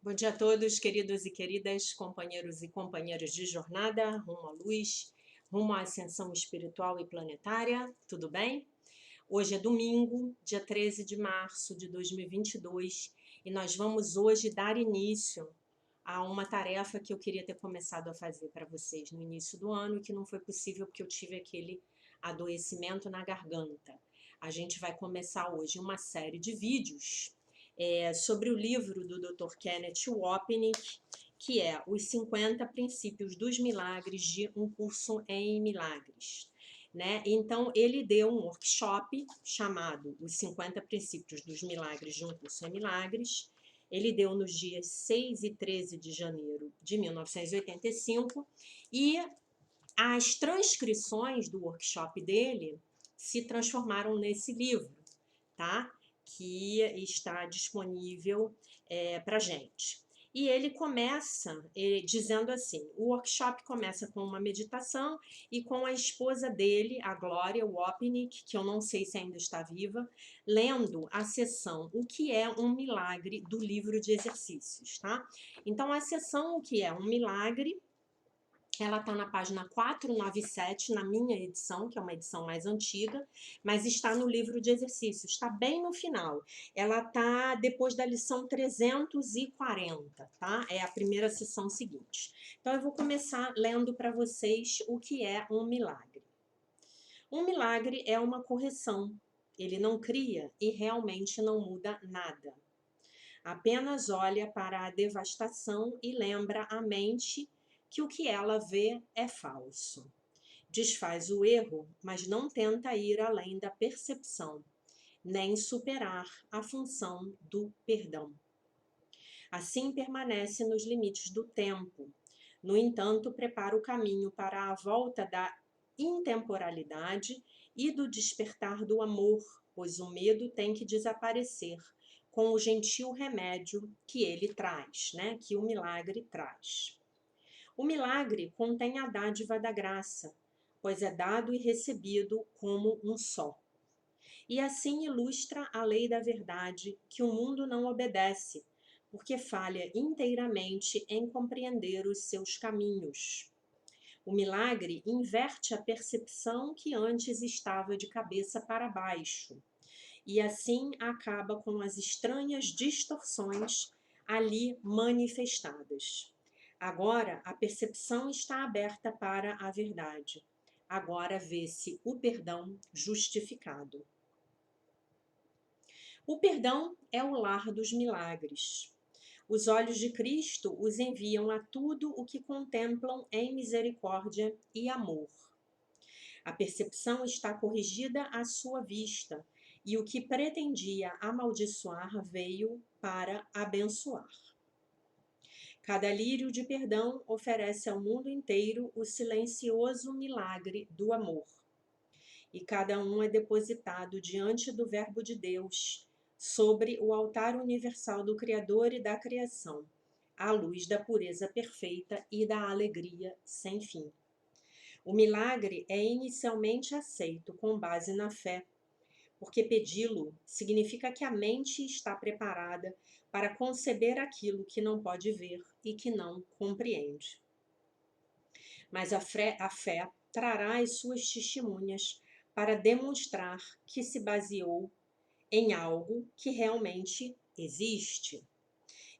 Bom dia a todos, queridos e queridas, companheiros e companheiras de jornada, rumo à luz, rumo à ascensão espiritual e planetária, tudo bem? Hoje é domingo, dia 13 de março de 2022, e nós vamos hoje dar início a uma tarefa que eu queria ter começado a fazer para vocês no início do ano e que não foi possível porque eu tive aquele adoecimento na garganta. A gente vai começar hoje uma série de vídeos sobre o livro do Dr. Kenneth Wapnick, que é Os 50 Princípios dos Milagres de um Curso em Milagres. Né? Então, ele deu um workshop chamado Os 50 Princípios dos Milagres de um Curso em Milagres. Ele deu nos dias 6 e 13 de janeiro de 1985 e as transcrições do workshop dele se transformaram nesse livro, tá? Que está disponível para gente. E ele começa dizendo assim, o workshop começa com uma meditação e com a esposa dele, a Glória Wapnick, que eu não sei se ainda está viva, lendo a sessão O que é um milagre do livro de exercícios, tá? Então, a sessão O que é um milagre, ela está na página 497, na minha edição, que é uma edição mais antiga, mas está no livro de exercícios, está bem no final. Ela está depois da lição 340, tá? É a primeira sessão seguinte. Então, eu vou começar lendo para vocês o que é um milagre. Um milagre é uma correção. Ele não cria e realmente não muda nada. Apenas olha para a devastação e lembra a mente que o que ela vê é falso. Desfaz o erro, mas não tenta ir além da percepção, nem superar a função do perdão. Assim permanece nos limites do tempo. No entanto, prepara o caminho para a volta da intemporalidade e do despertar do amor, pois o medo tem que desaparecer com o gentil remédio que ele traz, né? Que o milagre traz. O milagre contém a dádiva da graça, pois é dado e recebido como um só. E assim ilustra a lei da verdade que o mundo não obedece, porque falha inteiramente em compreender os seus caminhos. O milagre inverte a percepção que antes estava de cabeça para baixo, e assim acaba com as estranhas distorções ali manifestadas. Agora a percepção está aberta para a verdade. Agora vê-se o perdão justificado. O perdão é o lar dos milagres. Os olhos de Cristo os enviam a tudo o que contemplam em misericórdia e amor. A percepção está corrigida à sua vista, e o que pretendia amaldiçoar veio para abençoar. Cada lírio de perdão oferece ao mundo inteiro o silencioso milagre do amor. E cada um é depositado diante do Verbo de Deus, sobre o altar universal do Criador e da criação, à luz da pureza perfeita e da alegria sem fim. O milagre é inicialmente aceito com base na fé, porque pedi-lo significa que a mente está preparada para conceber aquilo que não pode ver e que não compreende. Mas a fé trará as suas testemunhas para demonstrar que se baseou em algo que realmente existe.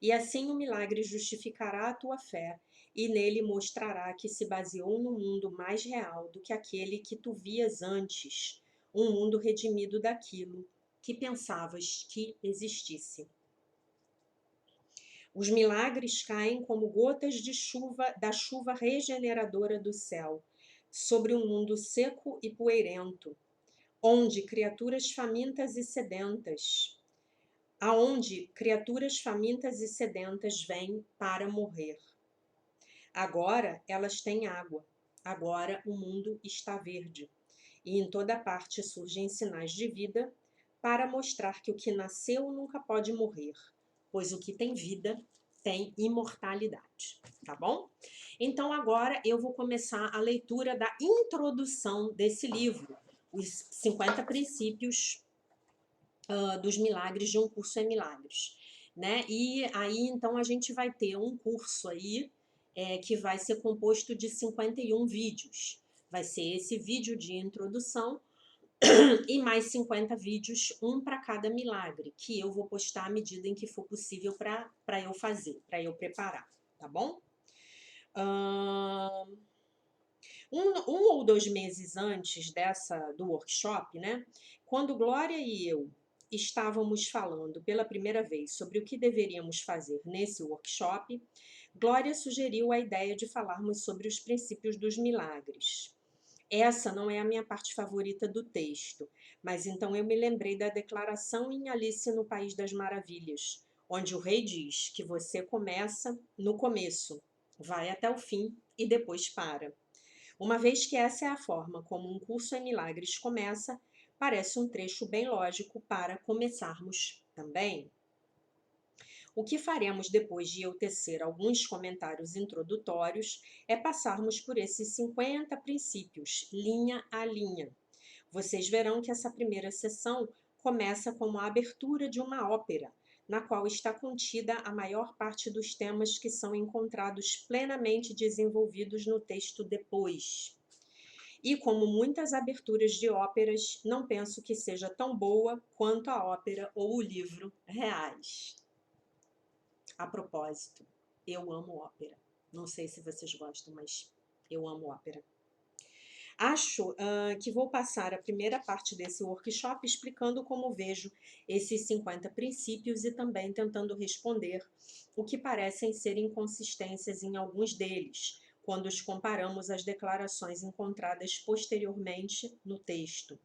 E assim o milagre justificará a tua fé e nele mostrará que se baseou no mundo mais real do que aquele que tu vias antes, um mundo redimido daquilo que pensavas que existisse. Os milagres caem como gotas de chuva da chuva regeneradora do céu, sobre um mundo seco e poeirento, onde criaturas famintas e sedentas, aonde criaturas famintas e sedentas vêm para morrer. Agora elas têm água, agora o mundo está verde, e em toda parte surgem sinais de vida para mostrar que o que nasceu nunca pode morrer, pois o que tem vida tem imortalidade, tá bom? Então agora eu vou começar a leitura da introdução desse livro, os 50 princípios dos milagres de um curso em milagres. né? E aí, então, a gente vai ter um curso aí que vai ser composto de 51 vídeos. Vai ser esse vídeo de introdução e mais 50 vídeos, um para cada milagre, que eu vou postar à medida em que for possível para eu fazer, para eu preparar, tá bom? Um ou 2 meses antes do workshop, né? Quando Glória e eu estávamos falando pela primeira vez sobre o que deveríamos fazer nesse workshop, Glória sugeriu a ideia de falarmos sobre os princípios dos milagres. Essa não é a minha parte favorita do texto, mas então eu me lembrei da declaração em Alice no País das Maravilhas, onde o rei diz que você começa no começo, vai até o fim e depois para. Uma vez que essa é a forma como um curso em milagres começa, parece um trecho bem lógico para começarmos também. O que faremos depois de eu tecer alguns comentários introdutórios é passarmos por esses 50 princípios, linha a linha. Vocês verão que essa primeira sessão começa como a abertura de uma ópera, na qual está contida a maior parte dos temas que são encontrados plenamente desenvolvidos no texto depois. E como muitas aberturas de óperas, não penso que seja tão boa quanto a ópera ou o livro reais. A propósito, eu amo ópera. Não sei se vocês gostam, mas eu amo ópera. Acho que vou passar a primeira parte desse workshop explicando como vejo esses 50 princípios e também tentando responder o que parecem ser inconsistências em alguns deles, quando os comparamos às declarações encontradas posteriormente no texto.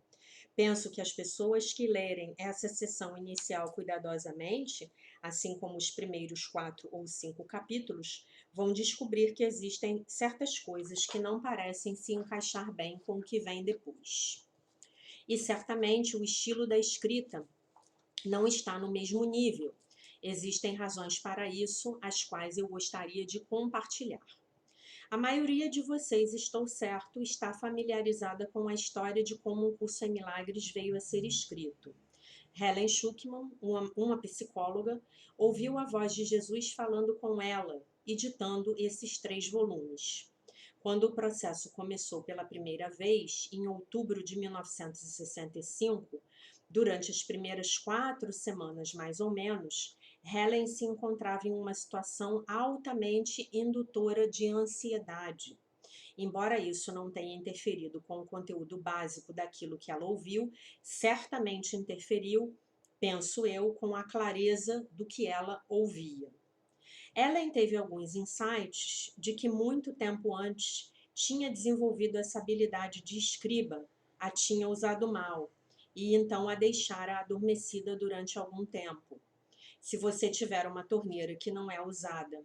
Penso que as pessoas que lerem essa sessão inicial cuidadosamente, assim como os primeiros 4 ou 5 capítulos, vão descobrir que existem certas coisas que não parecem se encaixar bem com o que vem depois. E certamente o estilo da escrita não está no mesmo nível. Existem razões para isso, as quais eu gostaria de compartilhar. A maioria de vocês, estou certo, está familiarizada com a história de como um curso em milagres veio a ser escrito. Helen Schucman, uma psicóloga, ouviu a voz de Jesus falando com ela e ditando esses 3 volumes. Quando o processo começou pela primeira vez, em outubro de 1965, durante as primeiras 4 semanas mais ou menos, Helen se encontrava em uma situação altamente indutora de ansiedade. Embora isso não tenha interferido com o conteúdo básico daquilo que ela ouviu, certamente interferiu, penso eu, com a clareza do que ela ouvia. Ellen teve alguns insights de que muito tempo antes tinha desenvolvido essa habilidade de escriba, a tinha usado mal, e então a deixara adormecida durante algum tempo. Se você tiver uma torneira que não é usada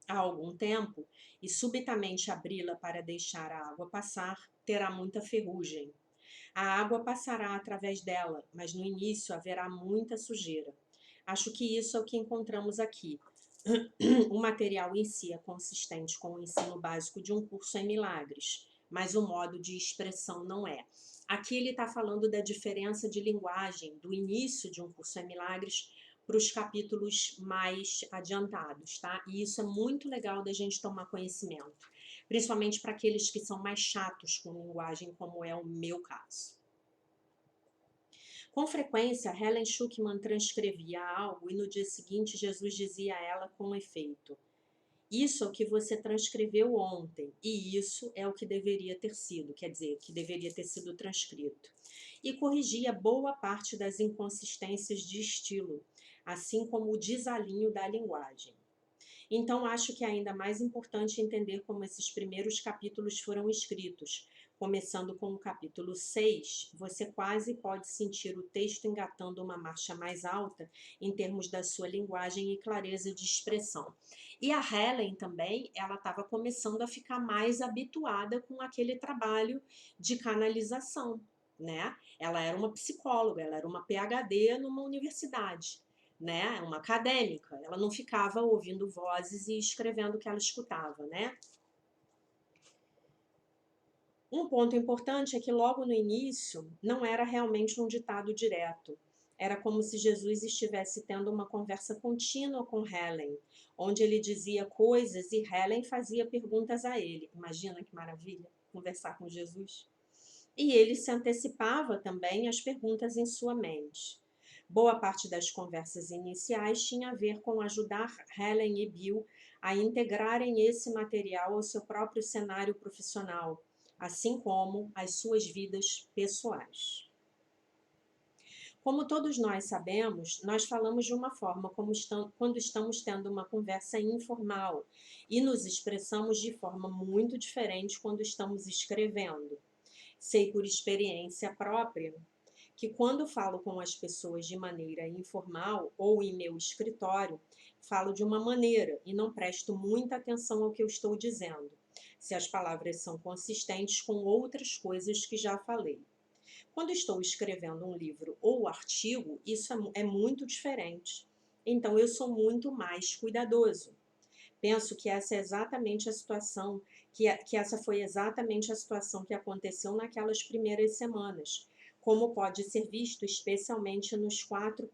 há algum tempo e subitamente abri-la para deixar a água passar, terá muita ferrugem. A água passará através dela, mas no início haverá muita sujeira. Acho que isso é o que encontramos aqui. O material em si é consistente com o ensino básico de um curso em milagres, mas o modo de expressão não é. Aqui ele está falando da diferença de linguagem do início de um curso em milagres para os capítulos mais adiantados, tá? E isso é muito legal da gente tomar conhecimento, principalmente para aqueles que são mais chatos com linguagem, como é o meu caso. Com frequência, Helen Schucman transcrevia algo e no dia seguinte Jesus dizia a ela com efeito: isso é o que você transcreveu ontem, e isso é o que deveria ter sido, quer dizer, que deveria ter sido transcrito. E corrigia boa parte das inconsistências de estilo, assim como o desalinho da linguagem. Então, acho que é ainda mais importante entender como esses primeiros capítulos foram escritos. Começando com o capítulo 6, você quase pode sentir o texto engatando uma marcha mais alta em termos da sua linguagem e clareza de expressão. E a Helen também, ela estava começando a ficar mais habituada com aquele trabalho de canalização, né? Ela era uma psicóloga, ela era uma PhD numa universidade, né? Uma acadêmica. Ela não ficava ouvindo vozes e escrevendo o que ela escutava, né? Um ponto importante é que logo no início não era realmente um ditado direto. Era como se Jesus estivesse tendo uma conversa contínua com Helen, onde ele dizia coisas e Helen fazia perguntas a ele. Imagina que maravilha conversar com Jesus. E ele se antecipava também às perguntas em sua mente. Boa parte das conversas iniciais tinha a ver com ajudar Helen e Bill a integrarem esse material ao seu próprio cenário profissional, assim como às suas vidas pessoais. Como todos nós sabemos, nós falamos de uma forma quando estamos tendo uma conversa informal e nos expressamos de forma muito diferente quando estamos escrevendo. Sei por experiência própria que quando falo com as pessoas de maneira informal ou em meu escritório, falo de uma maneira e não presto muita atenção ao que eu estou dizendo, se as palavras são consistentes com outras coisas que já falei. Quando estou escrevendo um livro ou artigo, isso é muito diferente. Então, eu sou muito mais cuidadoso. Penso que essa é exatamente a situação, que essa foi exatamente a situação que aconteceu naquelas primeiras semanas, como pode ser visto especialmente nos 4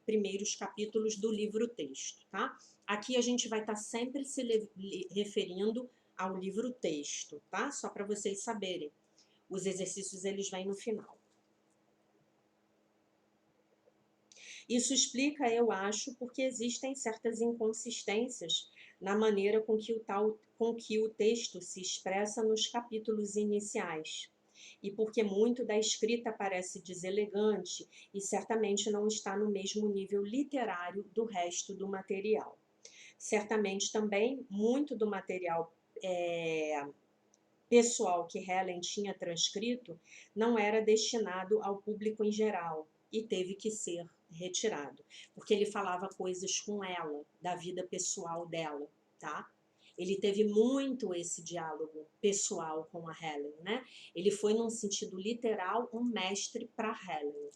primeiros capítulos do livro-texto, tá? Aqui a gente vai estar sempre se referindo ao livro-texto, tá? Só para vocês saberem. Os exercícios, eles vêm no final. Isso explica, eu acho, porque existem certas inconsistências na maneira com que o texto se expressa nos capítulos iniciais. E porque muito da escrita parece deselegante e certamente não está no mesmo nível literário do resto do material. Certamente também muito do material pessoal que Helen tinha transcrito não era destinado ao público em geral e teve que ser retirado, porque ele falava coisas com ela, da vida pessoal dela, tá? Ele teve muito esse diálogo pessoal com a Helen, né? Ele foi, num sentido literal, um mestre para Helen.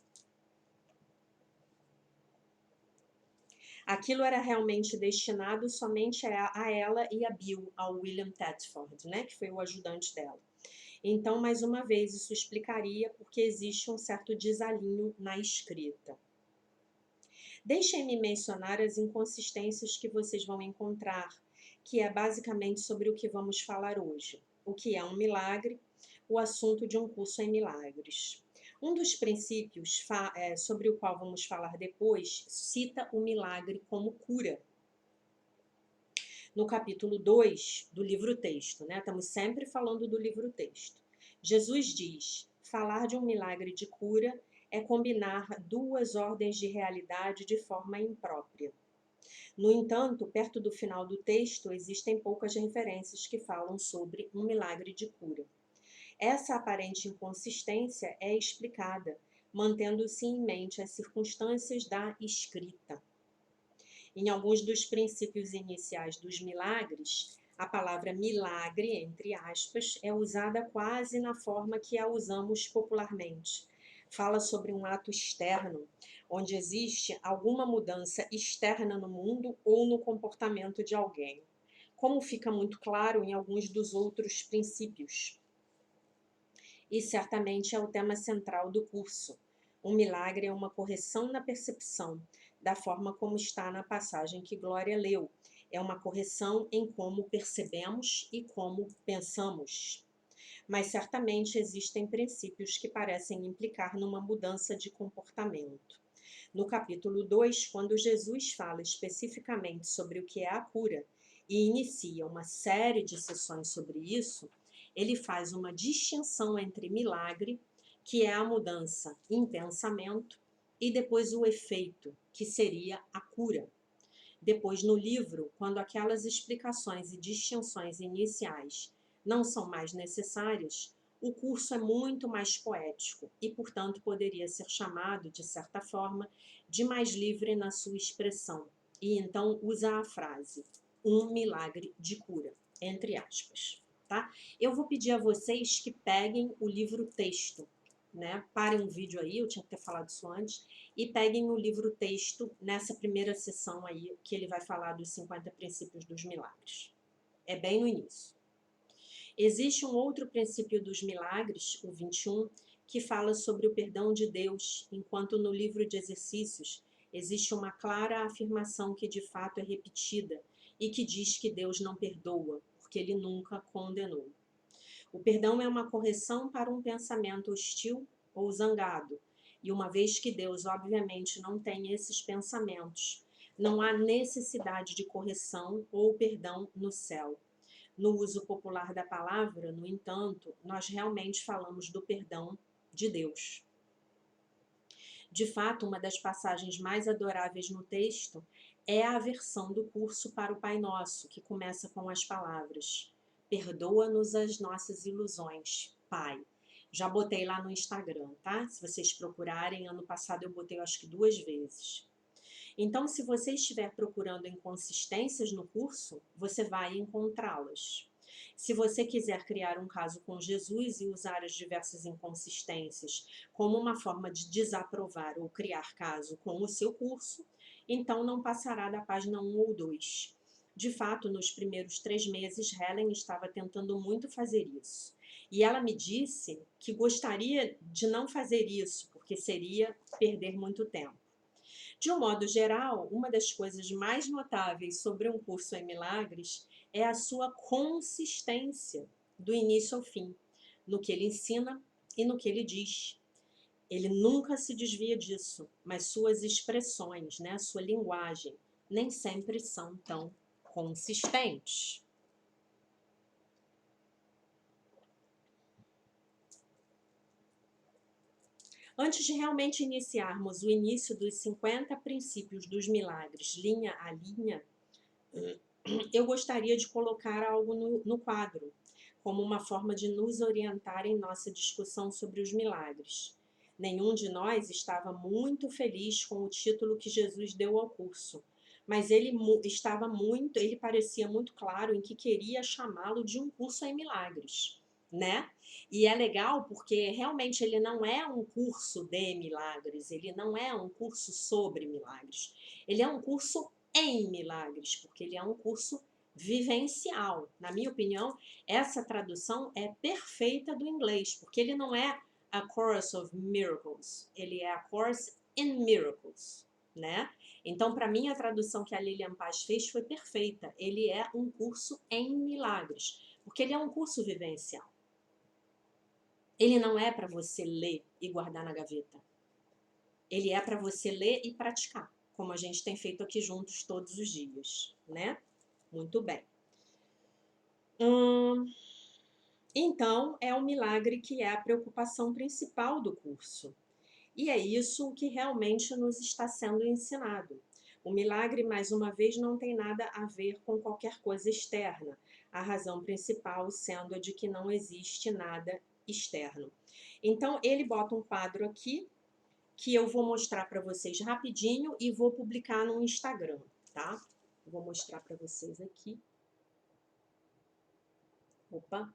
Aquilo era realmente destinado somente a ela e a Bill, ao William Thetford, né? Que foi o ajudante dela. Então, mais uma vez, isso explicaria porque existe um certo desalinho na escrita. Deixem-me mencionar as inconsistências que vocês vão encontrar, que é basicamente sobre o que vamos falar hoje. O que é um milagre, o assunto de um curso em milagres. Um dos princípios sobre o qual vamos falar depois cita o milagre como cura. No capítulo 2 do livro-texto, né? Estamos sempre falando do livro-texto. Jesus diz: falar de um milagre de cura é combinar duas ordens de realidade de forma imprópria. No entanto, perto do final do texto, existem poucas referências que falam sobre um milagre de cura. Essa aparente inconsistência é explicada, mantendo-se em mente as circunstâncias da escrita. Em alguns dos princípios iniciais dos milagres, a palavra milagre, entre aspas, é usada quase na forma que a usamos popularmente. Fala sobre um ato externo, onde existe alguma mudança externa no mundo ou no comportamento de alguém, como fica muito claro em alguns dos outros princípios. E certamente é o tema central do curso. Um milagre é uma correção na percepção, da forma como está na passagem que Glória leu. É uma correção em como percebemos e como pensamos. Mas certamente existem princípios que parecem implicar numa mudança de comportamento. No capítulo 2, quando Jesus fala especificamente sobre o que é a cura e inicia uma série de sessões sobre isso, ele faz uma distinção entre milagre, que é a mudança em pensamento, e depois o efeito, que seria a cura. Depois, no livro, quando aquelas explicações e distinções iniciais não são mais necessárias, o curso é muito mais poético e, portanto, poderia ser chamado, de certa forma, de mais livre na sua expressão. E então usa a frase, um milagre de cura, entre aspas. Tá? Eu vou pedir a vocês que peguem o livro-texto, né? Parem um vídeo aí, eu tinha que ter falado isso antes, e peguem o livro-texto nessa primeira sessão aí, que ele vai falar dos 50 princípios dos milagres. É bem no início. Existe um outro princípio dos milagres, o 21, que fala sobre o perdão de Deus, enquanto no livro de exercícios existe uma clara afirmação que de fato é repetida e que diz que Deus não perdoa, porque ele nunca condenou. O perdão é uma correção para um pensamento hostil ou zangado, e uma vez que Deus obviamente não tem esses pensamentos, não há necessidade de correção ou perdão no céu. No uso popular da palavra, no entanto, nós realmente falamos do perdão de Deus. De fato, uma das passagens mais adoráveis no texto é a versão do curso para o Pai Nosso, que começa com as palavras: perdoa-nos as nossas ilusões, Pai. Já botei lá no Instagram, tá? Se vocês procurarem, ano passado eu botei acho que 2 vezes. Então, se você estiver procurando inconsistências no curso, você vai encontrá-las. Se você quiser criar um caso com Jesus e usar as diversas inconsistências como uma forma de desaprovar ou criar caso com o seu curso, então não passará da página 1 ou 2. De fato, nos primeiros 3 meses, Helen estava tentando muito fazer isso. E ela me disse que gostaria de não fazer isso, porque seria perder muito tempo. De um modo geral, uma das coisas mais notáveis sobre um curso em milagres é a sua consistência, do início ao fim, no que ele ensina e no que ele diz. Ele nunca se desvia disso, mas suas expressões, né, sua linguagem, nem sempre são tão consistentes. Antes de realmente iniciarmos o início dos 50 princípios dos milagres, linha a linha, eu gostaria de colocar algo no quadro, como uma forma de nos orientar em nossa discussão sobre os milagres. Nenhum de nós estava muito feliz com o título que Jesus deu ao curso, mas ele parecia muito claro em que queria chamá-lo de um curso em milagres, né? E é legal porque realmente ele não é um curso de milagres, ele não é um curso sobre milagres, ele é um curso em milagres, porque ele é um curso vivencial. Na minha opinião, essa tradução é perfeita do inglês, porque ele não é a Course of Miracles, ele é a Course in Miracles, né? Então, para mim, a tradução que a Lilian Paz fez foi perfeita. Ele é um curso em milagres, porque ele é um curso vivencial. Ele não é para você ler e guardar na gaveta. Ele é para você ler e praticar, como a gente tem feito aqui juntos todos os dias, né? Muito bem. Então, é o milagre que é a preocupação principal do curso. E é isso que realmente nos está sendo ensinado. O milagre, mais uma vez, não tem nada a ver com qualquer coisa externa. A razão principal sendo a de que não existe nada externo. Então, ele bota um quadro aqui, que eu vou mostrar para vocês rapidinho e vou publicar no Instagram, tá? Vou mostrar para vocês aqui. Opa!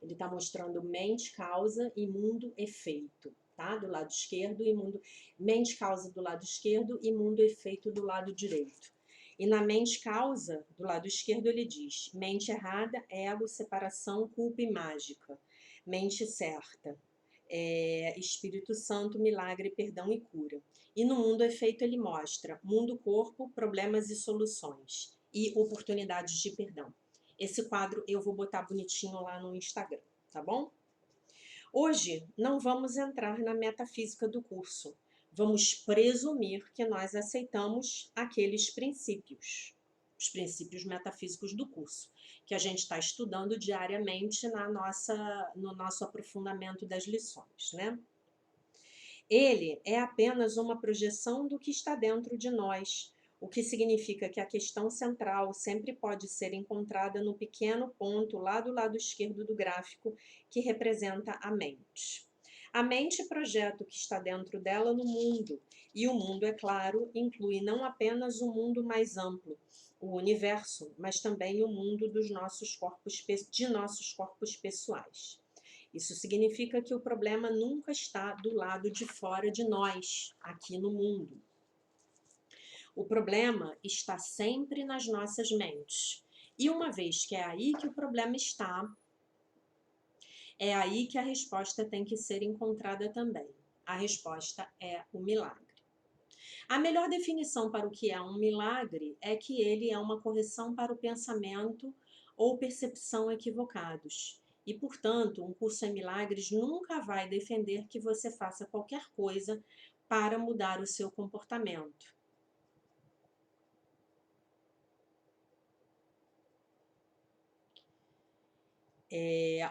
Ele está mostrando mente, causa e mundo, efeito, tá? Do lado esquerdo e mundo... Mente, causa do lado esquerdo e mundo, efeito do lado direito. E na mente, causa, do lado esquerdo, ele diz: mente errada, ego, separação, culpa e mágica. Mente certa, Espírito Santo, milagre, perdão e cura. E no mundo efeito ele mostra mundo, corpo, problemas e soluções e oportunidades de perdão. Esse quadro eu vou botar bonitinho lá no Instagram, tá bom? Hoje não vamos entrar na metafísica do curso. Vamos presumir que nós aceitamos aqueles princípios, os princípios metafísicos do curso, que a gente está estudando diariamente no nosso aprofundamento das lições, né? Ele é apenas uma projeção do que está dentro de nós, o que significa que a questão central sempre pode ser encontrada no pequeno ponto lá do lado esquerdo do gráfico, que representa a mente. A mente projeta o que está dentro dela no mundo, e o mundo, é claro, inclui não apenas o mundo mais amplo, o universo, mas também o mundo de nossos corpos pessoais. Isso significa que o problema nunca está do lado de fora de nós, aqui no mundo. O problema está sempre nas nossas mentes. E uma vez que é aí que o problema está, É aí que a resposta tem que ser encontrada também. A resposta é o milagre. A melhor definição para o que é um milagre é que ele é uma correção para o pensamento ou percepção equivocados. E, portanto, um curso em milagres nunca vai defender que você faça qualquer coisa para mudar o seu comportamento.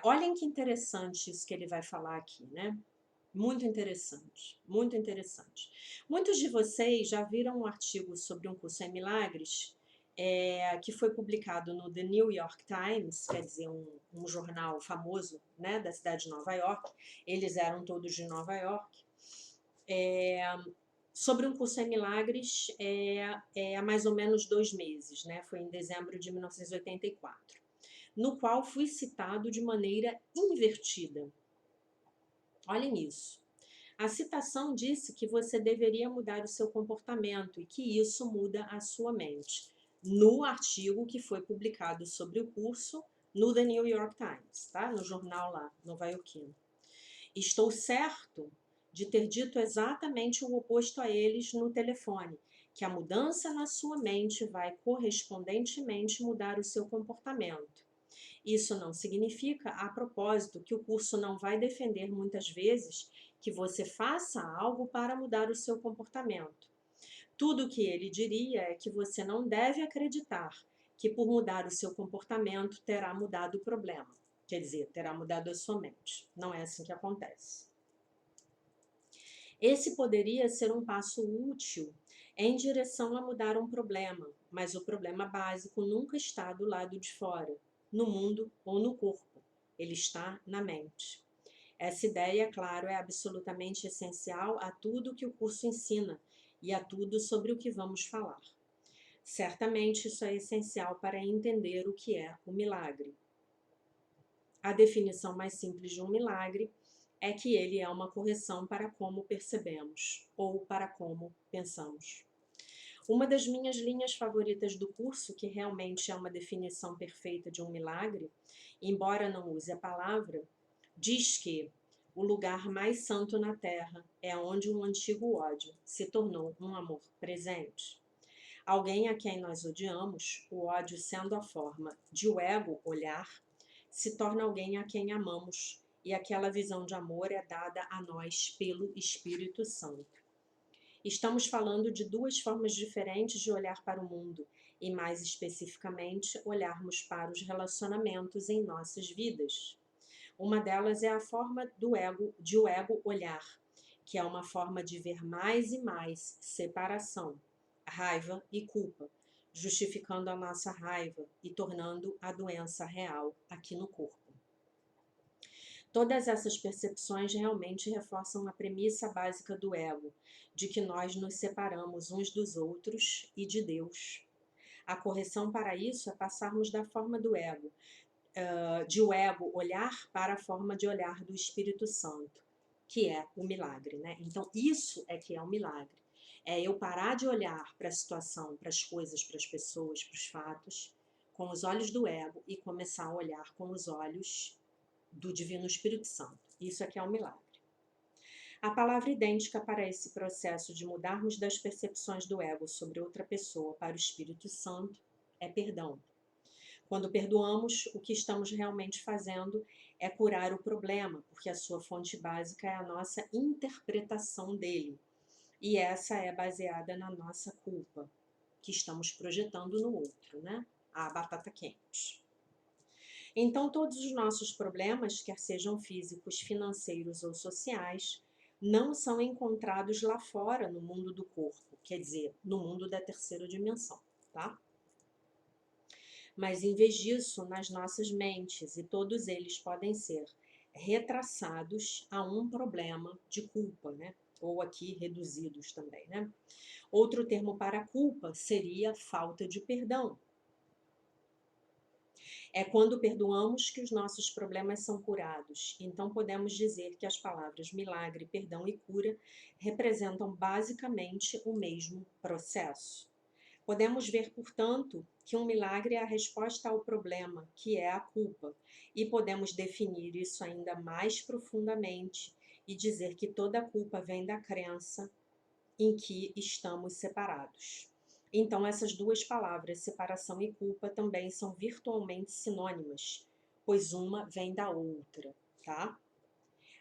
Olhem que interessante isso que ele vai falar aqui, né? Muito interessante, muito interessante. Muitos de vocês já viram um artigo sobre um curso em milagres que foi publicado no The New York Times, quer dizer, um jornal famoso, né, da cidade de Nova York. Eles eram todos de Nova York. Sobre um curso em milagres há mais ou menos 2 meses, né? Foi em dezembro de 1984, no qual fui citado de maneira invertida. Olhem isso. A citação disse que você deveria mudar o seu comportamento e que isso muda a sua mente. No artigo que foi publicado sobre o curso no The New York Times, tá? No jornal lá, nova-iorquino. Estou certo de ter dito exatamente o oposto a eles no telefone, que a mudança na sua mente vai correspondentemente mudar o seu comportamento. Isso não significa, a propósito, que o curso não vai defender muitas vezes que você faça algo para mudar o seu comportamento. Tudo o que ele diria é que você não deve acreditar que por mudar o seu comportamento terá mudado o problema. Quer dizer, terá mudado a sua mente. Não é assim que acontece. Esse poderia ser um passo útil em direção a mudar um problema, mas o problema básico nunca está do lado de fora, no mundo ou no corpo. Ele está na mente. Essa ideia, claro, é absolutamente essencial a tudo que o curso ensina e a tudo sobre o que vamos falar. Certamente isso é essencial para entender o que é o milagre. A definição mais simples de um milagre é que ele é uma correção para como percebemos ou para como pensamos. Uma das minhas linhas favoritas do curso, que realmente é uma definição perfeita de um milagre, embora não use a palavra, diz que o lugar mais santo na Terra é onde um antigo ódio se tornou um amor presente. Alguém a quem nós odiamos, o ódio sendo a forma de o ego olhar, se torna alguém a quem amamos, e aquela visão de amor é dada a nós pelo Espírito Santo. Estamos falando de duas formas diferentes de olhar para o mundo, e mais especificamente, olharmos para os relacionamentos em nossas vidas. Uma delas é a forma de o ego olhar, que é uma forma de ver mais e mais separação, raiva e culpa, justificando a nossa raiva e tornando a doença real aqui no corpo. Todas essas percepções realmente reforçam a premissa básica do ego, de que nós nos separamos uns dos outros e de Deus. A correção para isso é passarmos da forma do ego, de o ego olhar para a forma de olhar do Espírito Santo, que é o milagre, né? Então, isso é que é o milagre. É eu parar de olhar para a situação, para as coisas, para as pessoas, para os fatos, com os olhos do ego e começar a olhar com os olhos do Divino Espírito Santo. Isso é que é o milagre. A palavra idêntica para esse processo de mudarmos das percepções do ego sobre outra pessoa para o Espírito Santo é perdão. Quando perdoamos, o que estamos realmente fazendo é curar o problema, porque a sua fonte básica é a nossa interpretação dele. E essa é baseada na nossa culpa, que estamos projetando no outro, né? A batata quente. Então, todos os nossos problemas, quer sejam físicos, financeiros ou sociais, não são encontrados lá fora, no mundo do corpo, quer dizer, no mundo da terceira dimensão, tá? Mas, em vez disso, nas nossas mentes, e todos eles podem ser retraçados a um problema de culpa, né? Ou aqui reduzidos também, né? Outro termo para culpa seria falta de perdão. É quando perdoamos que os nossos problemas são curados. Então podemos dizer que as palavras milagre, perdão e cura representam basicamente o mesmo processo. Podemos ver, portanto, que um milagre é a resposta ao problema, que é a culpa, e podemos definir isso ainda mais profundamente e dizer que toda culpa vem da crença em que estamos separados. Então, essas duas palavras, separação e culpa, também são virtualmente sinônimas, pois uma vem da outra, tá?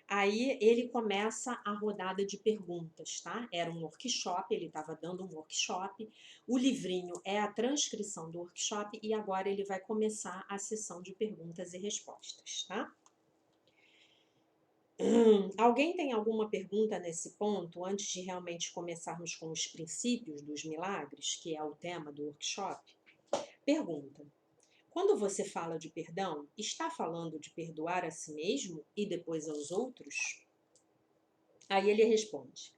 Aí ele começa a rodada de perguntas, tá? Era um workshop, ele estava dando um workshop. O livrinho é a transcrição do workshop e agora ele vai começar a sessão de perguntas e respostas, tá? Alguém tem alguma pergunta nesse ponto, antes de realmente começarmos com os princípios dos milagres, que é o tema do workshop? Pergunta: quando você fala de perdão, está falando de perdoar a si mesmo e depois aos outros? Aí ele responde: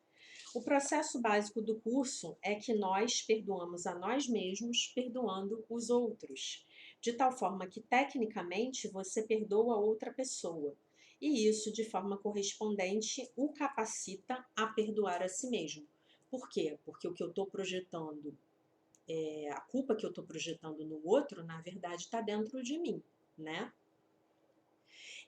o processo básico do curso é que nós perdoamos a nós mesmos, perdoando os outros, de tal forma que, tecnicamente, você perdoa outra pessoa. E isso, de forma correspondente, o capacita a perdoar a si mesmo. Por quê? Porque o que eu estou projetando, a culpa que eu estou projetando no outro, na verdade, está dentro de mim, né?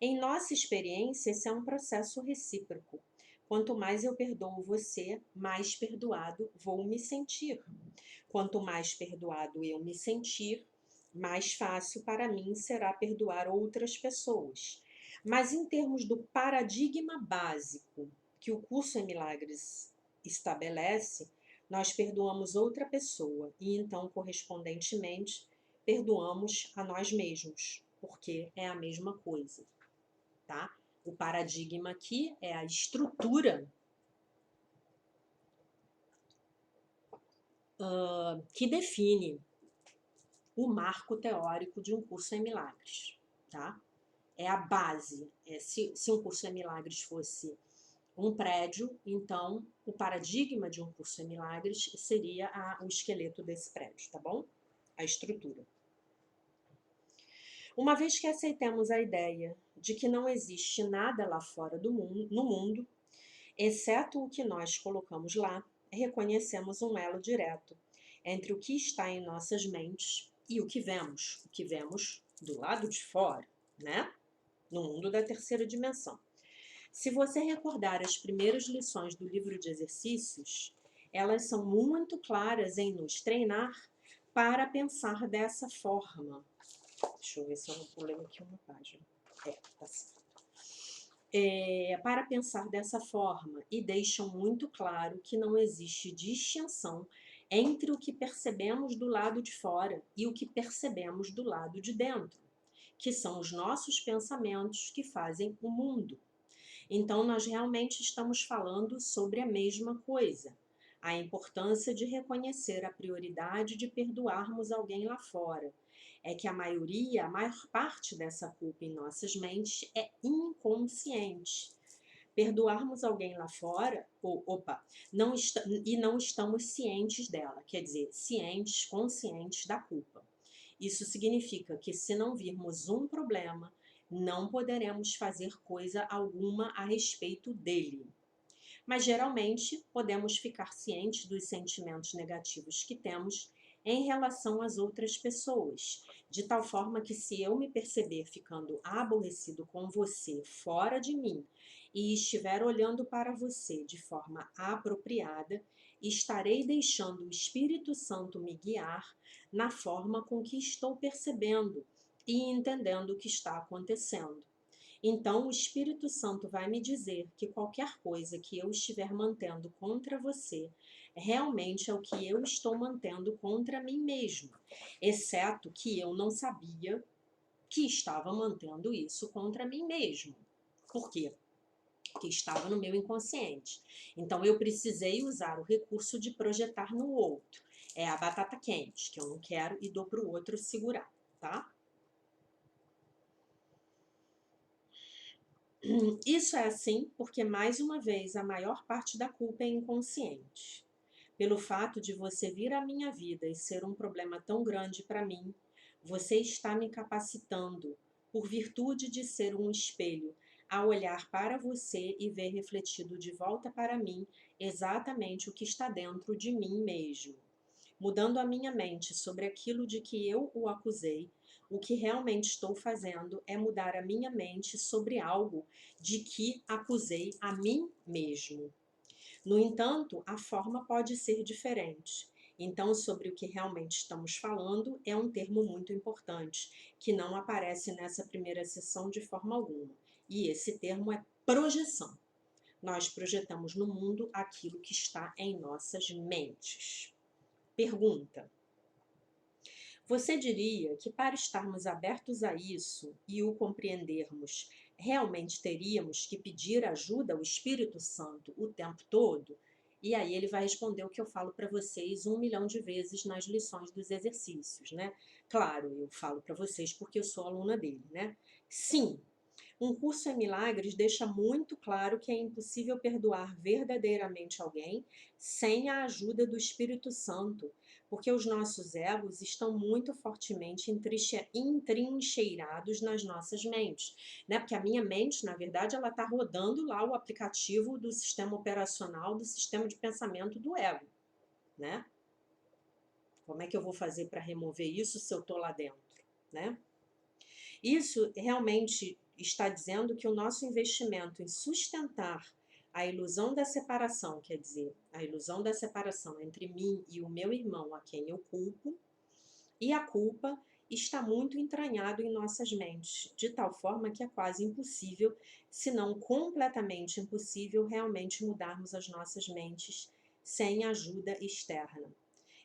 Em nossa experiência, esse é um processo recíproco. Quanto mais eu perdoo você, mais perdoado vou me sentir. Quanto mais perdoado eu me sentir, mais fácil para mim será perdoar outras pessoas. Mas em termos do paradigma básico que o curso em Milagres estabelece, nós perdoamos outra pessoa e então, correspondentemente, perdoamos a nós mesmos, porque é a mesma coisa, tá? O paradigma aqui é a estrutura que define o marco teórico de um curso em milagres, tá? É a base. Se um curso em milagres fosse um prédio, então o paradigma de um curso em milagres seria o esqueleto desse prédio, tá bom? A estrutura. Uma vez que aceitemos a ideia de que não existe nada lá fora no mundo, exceto o que nós colocamos lá, reconhecemos um elo direto entre o que está em nossas mentes e o que vemos do lado de fora, né? No mundo da terceira dimensão. Se você recordar as primeiras lições do livro de exercícios, elas são muito claras em nos treinar para pensar dessa forma. Deixa eu ver se eu não pulei aqui uma página. Tá certo. Para pensar dessa forma e deixam muito claro que não existe distinção entre o que percebemos do lado de fora e o que percebemos do lado de dentro, que são os nossos pensamentos que fazem o mundo. Então, nós realmente estamos falando sobre a mesma coisa. A importância de reconhecer a prioridade de perdoarmos alguém lá fora. É que a maior parte dessa culpa em nossas mentes é inconsciente. Perdoarmos alguém lá fora, não estamos cientes dela, quer dizer, conscientes da culpa. Isso significa que se não virmos um problema, não poderemos fazer coisa alguma a respeito dele. Mas geralmente podemos ficar cientes dos sentimentos negativos que temos em relação às outras pessoas, de tal forma que se eu me perceber ficando aborrecido com você fora de mim e estiver olhando para você de forma apropriada, estarei deixando o Espírito Santo me guiar na forma com que estou percebendo e entendendo o que está acontecendo. Então, o Espírito Santo vai me dizer que qualquer coisa que eu estiver mantendo contra você realmente é o que eu estou mantendo contra mim mesmo, exceto que eu não sabia que estava mantendo isso contra mim mesmo. Por quê? Porque estava no meu inconsciente. Então, eu precisei usar o recurso de projetar no outro. É a batata quente, que eu não quero e dou para o outro segurar, tá? Isso é assim porque, mais uma vez, a maior parte da culpa é inconsciente. Pelo fato de você vir à minha vida e ser um problema tão grande para mim, você está me capacitando, por virtude de ser um espelho, a olhar para você e ver refletido de volta para mim exatamente o que está dentro de mim mesmo. mudando a minha mente sobre aquilo de que eu o acusei, o que realmente estou fazendo é mudar a minha mente sobre algo de que acusei a mim mesmo. No entanto, a forma pode ser diferente. Então, sobre o que realmente estamos falando é um termo muito importante, que não aparece nessa primeira sessão de forma alguma. E esse termo é projeção. Nós projetamos no mundo aquilo que está em nossas mentes. Pergunta: você diria que para estarmos abertos a isso e o compreendermos, realmente teríamos que pedir ajuda ao Espírito Santo o tempo todo? E aí ele vai responder o que eu falo para vocês 1 milhão de vezes nas lições dos exercícios, né? Claro, eu falo para vocês porque eu sou aluna dele, né? Sim, um curso em milagres deixa muito claro que é impossível perdoar verdadeiramente alguém sem a ajuda do Espírito Santo, porque os nossos egos estão muito fortemente entrincheirados nas nossas mentes, né? Porque a minha mente, na verdade, ela está rodando lá o aplicativo do sistema operacional, do sistema de pensamento do ego, né? Como é que eu vou fazer para remover isso se eu estou lá dentro, né? Isso realmente está dizendo que o nosso investimento em sustentar a ilusão da separação, quer dizer, a ilusão da separação entre mim e o meu irmão, a quem eu culpo, e a culpa está muito entranhado em nossas mentes, de tal forma que é quase impossível, se não completamente impossível, realmente mudarmos as nossas mentes sem ajuda externa.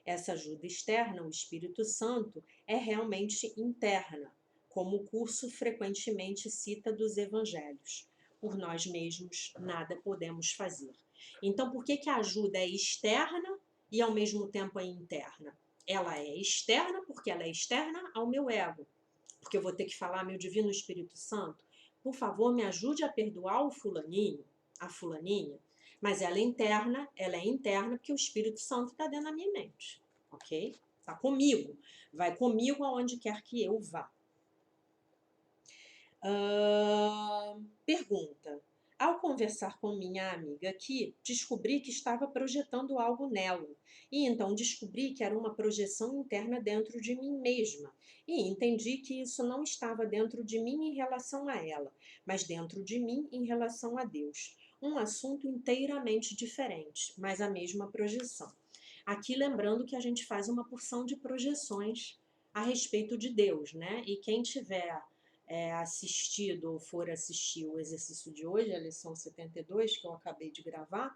Essa ajuda externa, o Espírito Santo, é realmente interna, como o curso frequentemente cita dos evangelhos. Por nós mesmos nada podemos fazer. Então, por que a ajuda é externa e ao mesmo tempo é interna? Ela é externa porque ela é externa ao meu ego. Porque eu vou ter que falar, meu divino Espírito Santo, por favor, me ajude a perdoar o fulaninho, a fulaninha. Mas ela é interna porque o Espírito Santo está dentro da minha mente, ok? Está comigo, vai comigo aonde quer que eu vá. Pergunta: ao conversar com minha amiga aqui, descobri que estava projetando algo nela. E então descobri que era uma projeção interna dentro de mim mesma. E entendi que isso não estava dentro de mim em relação a ela, mas dentro de mim em relação a Deus. Um assunto inteiramente diferente, mas a mesma projeção. Aqui lembrando que a gente faz uma porção de projeções a respeito de Deus, né? E quem tiver assistido ou for assistir o exercício de hoje, a lição 72, que eu acabei de gravar,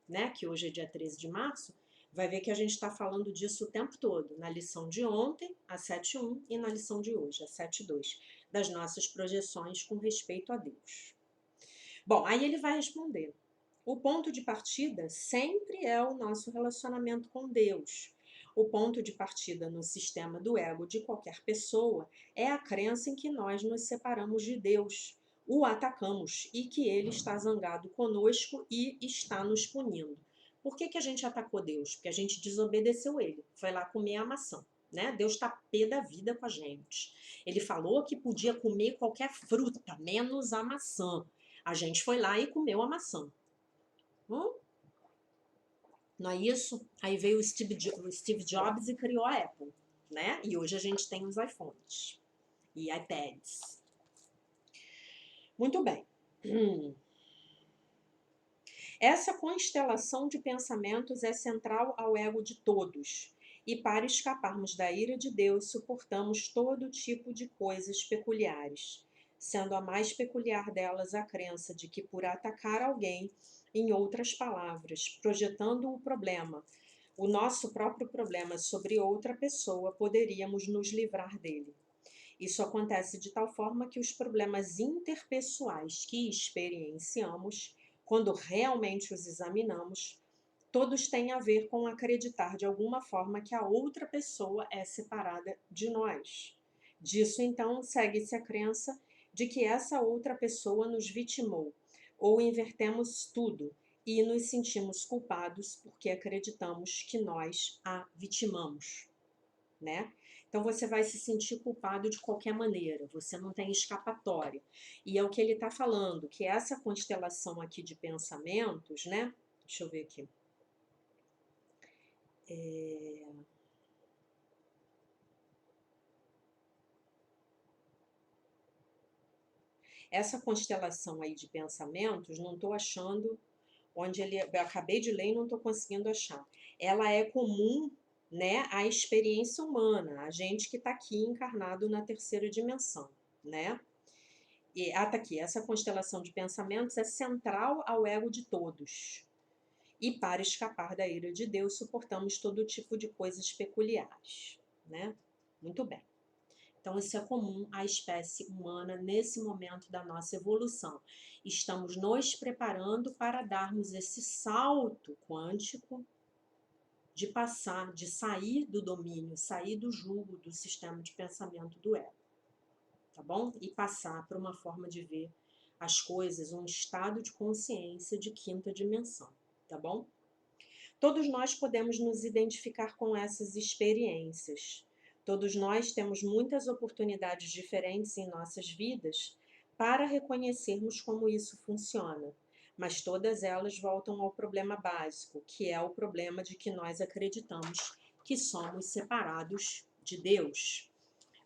né, que hoje é dia 13 de março, vai ver que a gente está falando disso o tempo todo, na lição de ontem, a 7.1, e na lição de hoje, a 7.2, das nossas projeções com respeito a Deus. Bom, aí ele vai responder. O ponto de partida sempre é o nosso relacionamento com Deus. O ponto de partida no sistema do ego de qualquer pessoa é a crença em que nós nos separamos de Deus, o atacamos e que ele está zangado conosco e está nos punindo. Por que a gente atacou Deus? Porque a gente desobedeceu ele, foi lá comer a maçã. Né? Deus está pé da vida com a gente. Ele falou que podia comer qualquer fruta, menos a maçã. A gente foi lá e comeu a maçã. Não é isso? Aí veio o Steve Jobs e criou a Apple, né? E hoje a gente tem os iPhones e iPads. Muito bem. Essa constelação de pensamentos é central ao ego de todos. E para escaparmos da ira de Deus, suportamos todo tipo de coisas peculiares, sendo a mais peculiar delas a crença de que por atacar alguém, em outras palavras, projetando o problema, o nosso próprio problema sobre outra pessoa, poderíamos nos livrar dele. Isso acontece de tal forma que os problemas interpessoais que experienciamos, quando realmente os examinamos, todos têm a ver com acreditar de alguma forma que a outra pessoa é separada de nós. Disso, então, segue-se a crença de que essa outra pessoa nos vitimou, ou invertemos tudo e nos sentimos culpados porque acreditamos que nós a vitimamos, né? Então você vai se sentir culpado de qualquer maneira, você não tem escapatória. E é o que ele está falando, que essa constelação aqui de pensamentos, né? Deixa eu ver aqui. Essa constelação aí de pensamentos, não estou achando onde ele... Eu acabei de ler e não estou conseguindo achar. Ela é comum, né, à experiência humana, a gente que está aqui encarnado na terceira dimensão, né? E, tá aqui, essa constelação de pensamentos é central ao ego de todos. E para escapar da ira de Deus, suportamos todo tipo de coisas peculiares, né? Muito bem. Então, isso é comum à espécie humana nesse momento da nossa evolução. Estamos nos preparando para darmos esse salto quântico de passar, de sair do domínio, sair do jugo do sistema de pensamento do ego, tá bom? E passar para uma forma de ver as coisas, um estado de consciência de quinta dimensão, tá bom? Todos nós podemos nos identificar com essas experiências. Todos nós temos muitas oportunidades diferentes em nossas vidas para reconhecermos como isso funciona, mas todas elas voltam ao problema básico, que é o problema de que nós acreditamos que somos separados de Deus.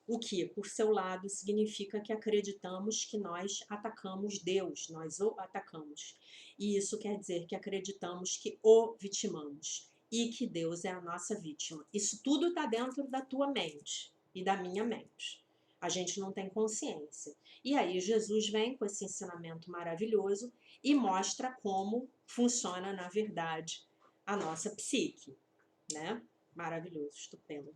O que, por seu lado, significa que acreditamos que nós atacamos Deus, nós o atacamos. E isso quer dizer que acreditamos que o vitimamos e que Deus é a nossa vítima. Isso tudo está dentro da tua mente e da minha mente. A gente não tem consciência. E aí Jesus vem com esse ensinamento maravilhoso e mostra como funciona, na verdade, a nossa psique, né? Maravilhoso, estupendo.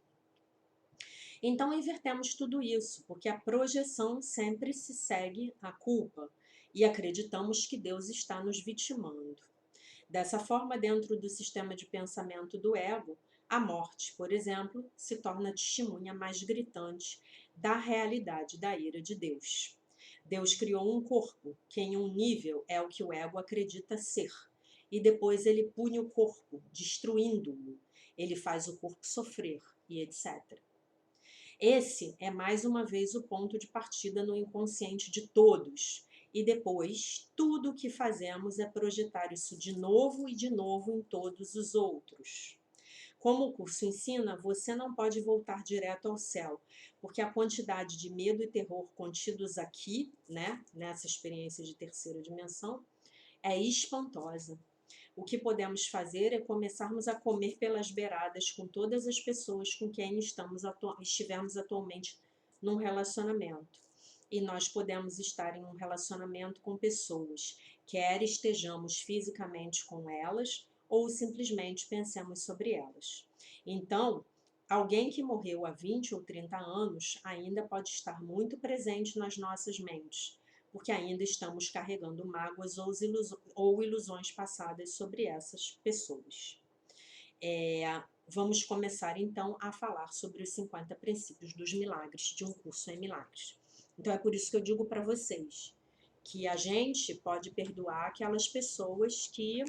Então, invertemos tudo isso, porque a projeção sempre se segue à culpa e acreditamos que Deus está nos vitimando. Dessa forma, dentro do sistema de pensamento do ego, a morte, por exemplo, se torna testemunha mais gritante da realidade da ira de Deus. Deus criou um corpo, que em um nível é o que o ego acredita ser, e depois ele pune o corpo, destruindo-o. Ele faz o corpo sofrer e etc. Esse é mais uma vez o ponto de partida no inconsciente de todos. E depois, tudo o que fazemos é projetar isso de novo e de novo em todos os outros. Como o curso ensina, você não pode voltar direto ao céu, porque a quantidade de medo e terror contidos aqui, né, nessa experiência de terceira dimensão, é espantosa. O que podemos fazer é começarmos a comer pelas beiradas com todas as pessoas com quem estivermos atualmente num relacionamento. E nós podemos estar em um relacionamento com pessoas, quer estejamos fisicamente com elas ou simplesmente pensemos sobre elas. Então, alguém que morreu há 20 ou 30 anos ainda pode estar muito presente nas nossas mentes, porque ainda estamos carregando mágoas ou ilusões passadas sobre essas pessoas. Vamos começar então a falar sobre os 50 princípios dos milagres de um curso em milagres. Então é por isso que eu digo para vocês que a gente pode perdoar aquelas pessoas que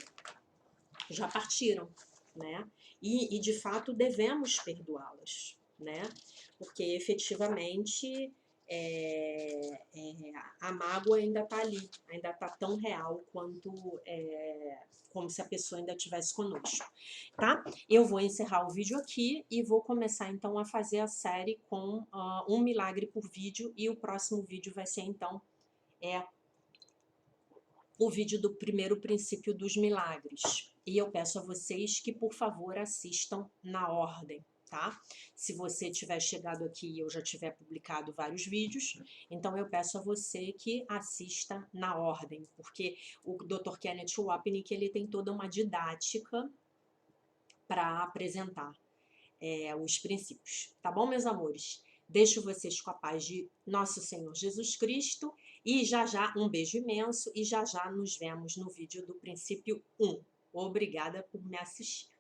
já partiram, né? E de fato devemos perdoá-las, né? Porque efetivamente a mágoa ainda está ali, ainda está tão real quanto como se a pessoa ainda estivesse conosco, tá? Eu vou encerrar o vídeo aqui e vou começar então a fazer a série com um milagre por vídeo, e o próximo vídeo vai ser então o vídeo do primeiro princípio dos milagres. E eu peço a vocês que, por favor, assistam na ordem, tá? Se você tiver chegado aqui e eu já tiver publicado vários vídeos, então eu peço a você que assista na ordem, porque o Dr. Kenneth Wapnick, ele tem toda uma didática para apresentar os princípios, tá bom, meus amores? Deixo vocês com a paz de Nosso Senhor Jesus Cristo e já um beijo imenso, e já nos vemos no vídeo do princípio 1. Obrigada por me assistir.